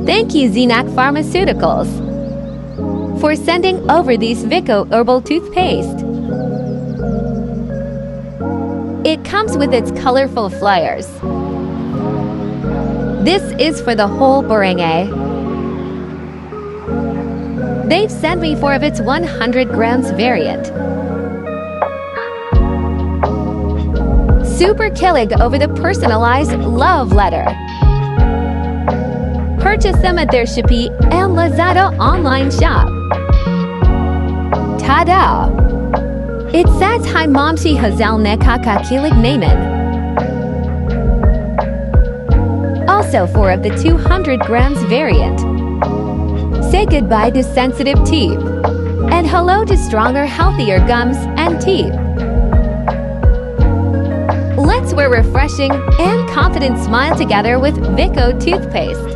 Thank you Zenac Pharmaceuticals for sending over these VICCO Herbal Toothpaste. It comes with its colorful flyers. This is for the whole barangay. They've sent me 4 of its 100 grams variant. Super killing over the personalized love letter. Purchase them at their Shopee and Lazada online shop. Ta-da! It says hi momshi hazal nekakakilig naman. Also 4 of the 200 grams variant. Say goodbye to sensitive teeth. And hello to stronger, healthier gums and teeth. Let's wear refreshing and confident smile together with VICCO Toothpaste.